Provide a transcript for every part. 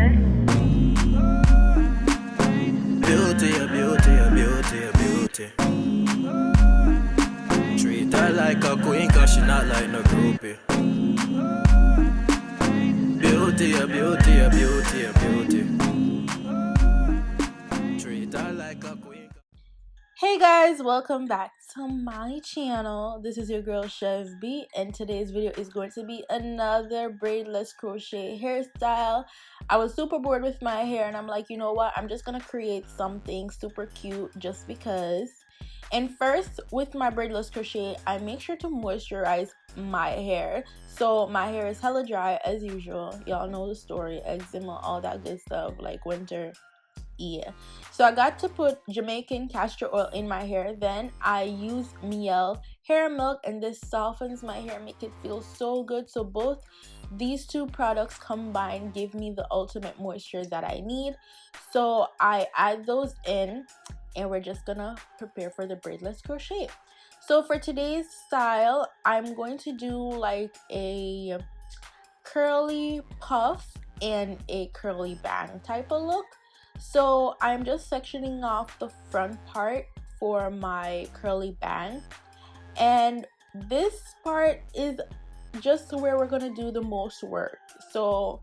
hair. Beauty, beauty, beauty, beauty. Treat her like a queen, cause she not like no groupie. Beauty, beauty, beauty, beauty. Treat her like a queen. Hey guys, welcome back to my channel. This is your girl Chev B, and today's video is going to be another braidless crochet hairstyle. I was super bored with my hair and I'm like, you know what, I'm just gonna create something super cute just because. And first, with my braidless crochet, I make sure to moisturize my hair. So my hair is hella dry as usual. Y'all know the story, eczema, all that good stuff, like winter. Yeah, so I got to put Jamaican Castor Oil in my hair. Then I use Mielle hair milk, and this softens my hair, make it feel so good. So both these two products combined give me the ultimate moisture that I need. So I add those in, and we're just gonna prepare for the braidless crochet. So for today's style, I'm going to do like a curly puff and a curly bang type of look. So I'm just sectioning off the front part for my curly bang, and this part is just where we're gonna do the most work. So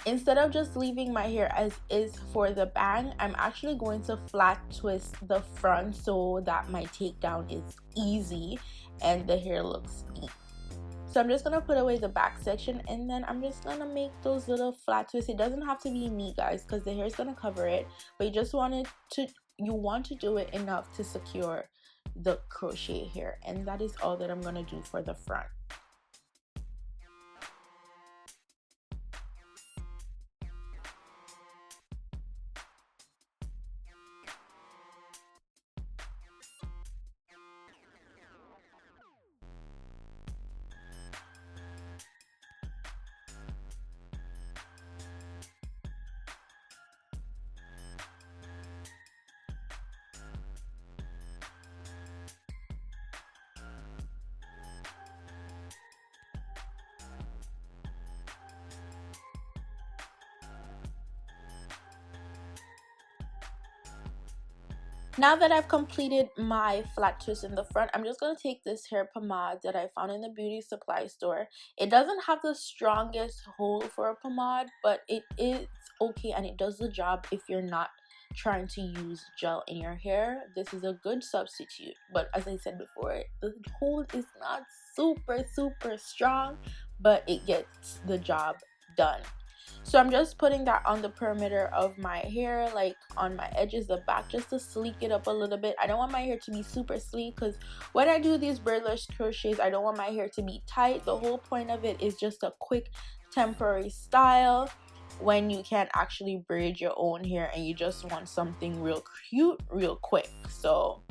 instead of just leaving my hair as is for the bang, I'm actually going to flat twist the front so that my takedown is easy and the hair looks neat. So I'm just gonna put away the back section, and then I'm just gonna make those little flat twists. It doesn't have to be neat, guys, because the hair is gonna cover it, but you want to do it enough to secure the crochet hair, and that is all that I'm gonna do for the front. Now that I've completed my flat twist in the front, I'm just going to take this hair pomade that I found in the beauty supply store. It doesn't have the strongest hold for a pomade, but it is okay and it does the job if you're not trying to use gel in your hair. This is a good substitute, but as I said before, the hold is not super strong, but it gets the job done. So I'm just putting that on the perimeter of my hair, like on my edges, the back, just to sleek it up a little bit. I don't want my hair to be super sleek, because when I do these braidless crochets, I don't want my hair to be tight. The whole point of it is just a quick temporary style when you can't actually braid your own hair and you just want something real cute real quick. So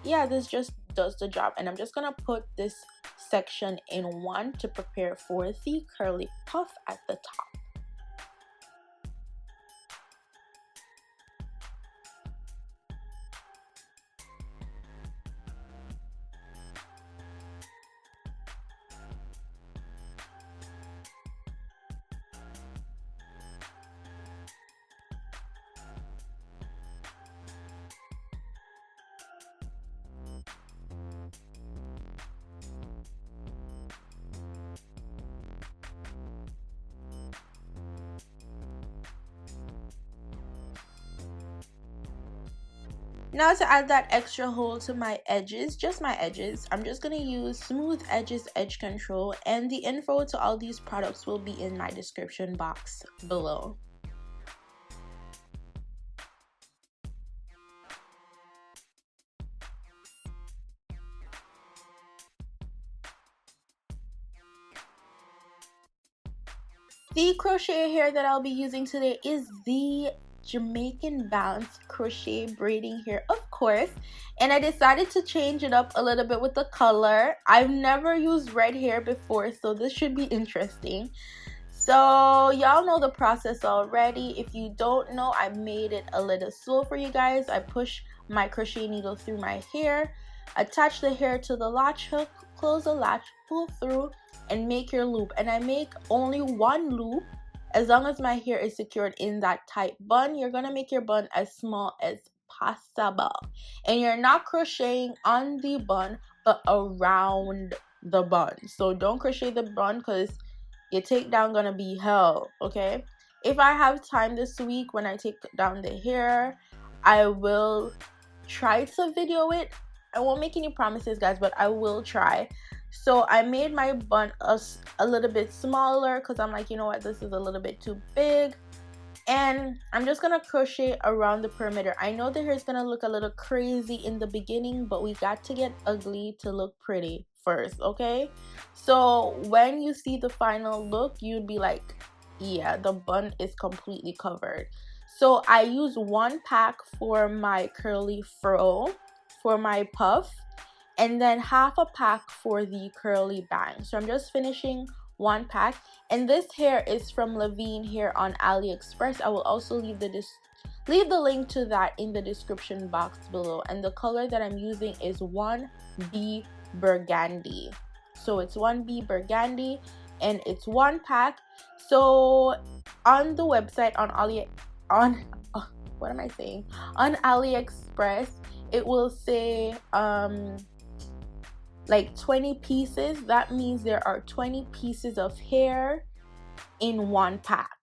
yeah, this just does the job, and I'm just gonna put this section in one to prepare for the curly puff at the top. Now to add that extra hold to my edges, just my edges, I'm just going to use Smooth Edges Edge Control, and the info to all these products will be in my description box below. The crochet hair that I'll be using today is the Jamaican Bounce crochet braiding hair, of course, and I decided to change it up a little bit with the color. I've never used red hair before, so this should be interesting. So y'all know the process already. If you don't know, I made it a little slow for you guys. I push my crochet needle through my hair, attach the hair to the latch hook, close the latch, pull through, and make your loop. And I make only one loop As long as my hair is secured in that tight bun, you're gonna make your bun as small as possible. And you're not crocheting on the bun, but around the bun. So don't crochet the bun because your takedown gonna be hell, okay? If I have time this week when I take down the hair, I will try to video it. I won't make any promises, guys, but I will try. So I made my bun a little bit smaller because I'm like, you know what, this is a little bit too big. And I'm just gonna crochet around the perimeter. I know the hair is gonna look a little crazy in the beginning, but we got to get ugly to look pretty first, okay? So when you see the final look, you'd be like, yeah, the bun is completely covered. So I use 1 pack for my curly fro, for my puff, and then half a pack for the curly bang. So I'm just finishing 1 pack, and this hair is from Levine Hair on AliExpress. I will also leave the link to that in the description box below. And the color that I'm using is 1B Burgundy. So it's 1B Burgundy, and it's 1 pack. So on the website on what am I saying? On AliExpress, it will say like 20 pieces. That means there are 20 pieces of hair in 1 pack.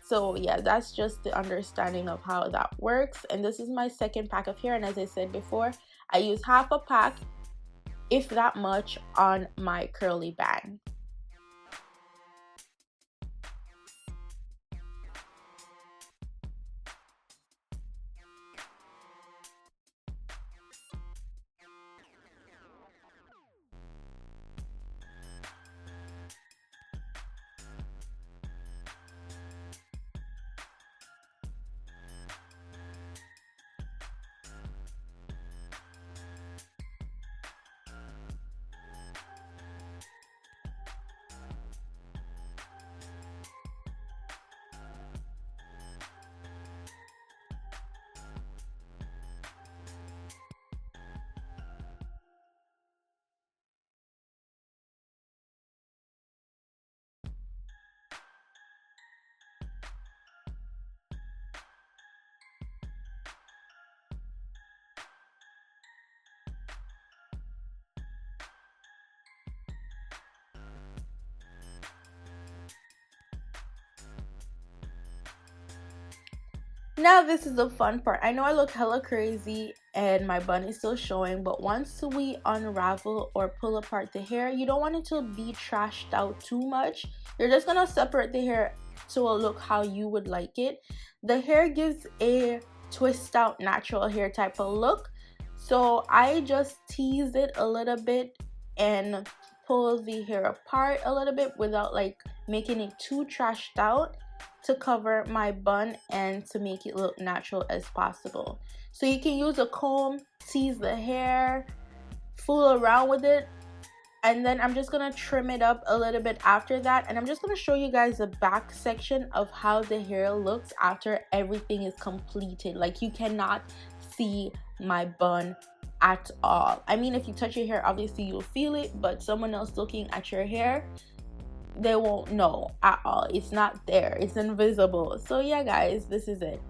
So yeah, that's just the understanding of how that works. And this is my 2nd pack of hair, and as I said before, I use half a pack, if that much, on my curly bang. Now this is the fun part. I know I look hella crazy and my bun is still showing, but once we unravel or pull apart the hair, you don't want it to be trashed out too much. You're just gonna separate the hair to a look how you would like it. The hair gives a twist out natural hair type of look, so I just tease it a little bit and pull the hair apart a little bit without like making it too trashed out, to cover my bun and to make it look natural as possible. So you can use a comb, tease the hair, fool around with it, and then I'm just gonna trim it up a little bit after that. And I'm just gonna show you guys the back section of how the hair looks after everything is completed. Like, you cannot see my bun at all. I mean, if you touch your hair, obviously you'll feel it, but someone else looking at your hair, they won't know at all. It's not there, it's invisible. So yeah, guys, this is it.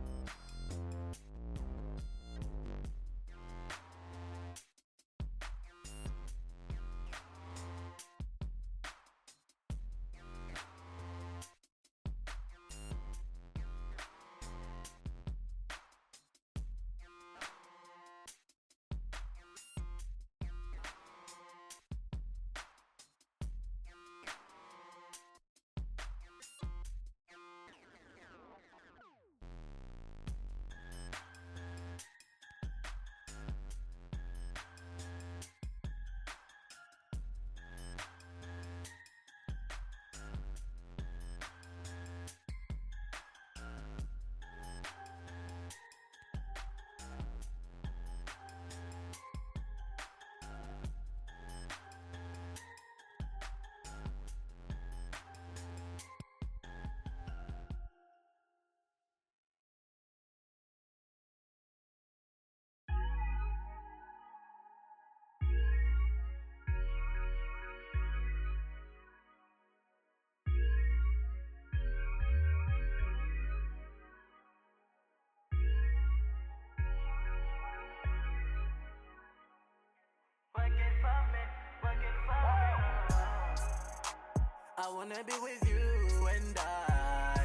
I wanna be with you and I.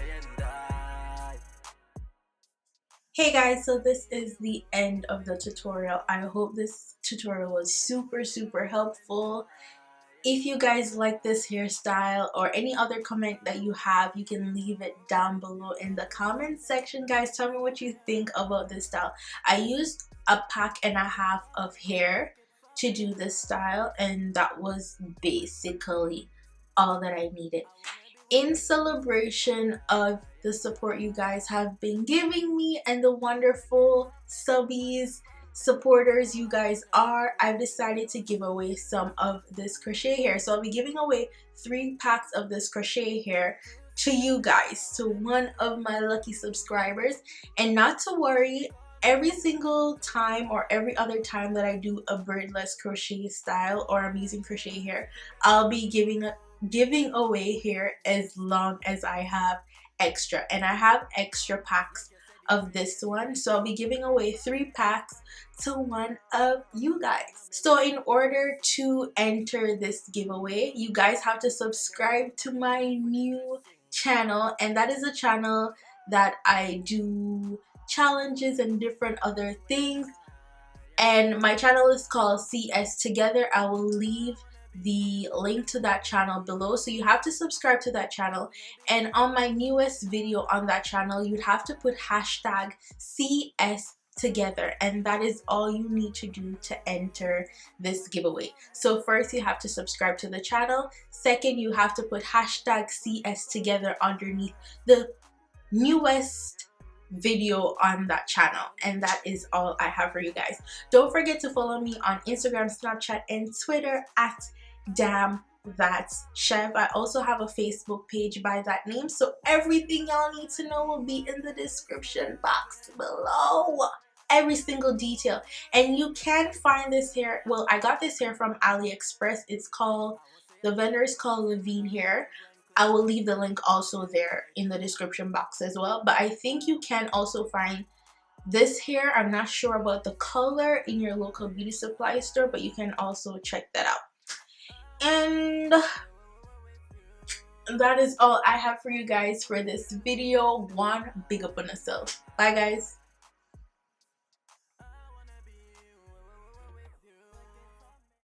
Hey guys, so this is the end of the tutorial. I hope this tutorial was super helpful. If you guys like this hairstyle or any other comment that you have, you can leave it down below in the comment section. Guys, tell me what you think about this style. I used a pack and a half of hair to do this style, and that was basically all that I needed. In celebration of the support you guys have been giving me and the wonderful subbies, supporters you guys are, I've decided to give away some of this crochet hair. So I'll be giving away 3 packs of this crochet hair to you guys, to one of my lucky subscribers. And not to worry, every single time or every other time that I do a braidless crochet style or I'm using crochet hair, I'll be giving away hair as long as I have extra, and I have extra packs of this one, so I'll be giving away 3 packs to one of you guys. So in order to enter this giveaway, you guys have to subscribe to my new channel, and that is a channel that I do challenges and different other things, and my channel is called CS Together. I will leave the link to that channel below, so you have to subscribe to that channel. And on my newest video on that channel, you'd have to put hashtag CS Together, and that is all you need to do to enter this giveaway. So first, you have to subscribe to the channel. Second, you have to put hashtag CS Together underneath the newest video on that channel, and that is all I have for you guys. Don't forget to follow me on Instagram, Snapchat, and Twitter at Damn That's Chev. I also have a Facebook page by that name, so everything y'all need to know will be in the description box below. Every single detail. And you can find this hair, well, I got this hair from AliExpress. It's called, the vendor is called Levine Hair. I will leave the link also there in the description box as well. But I think you can also find this hair, I'm not sure about the color, in your local beauty supply store, but you can also check that out. And that is all I have for you guys for this video. One, big up on yourself. Bye guys.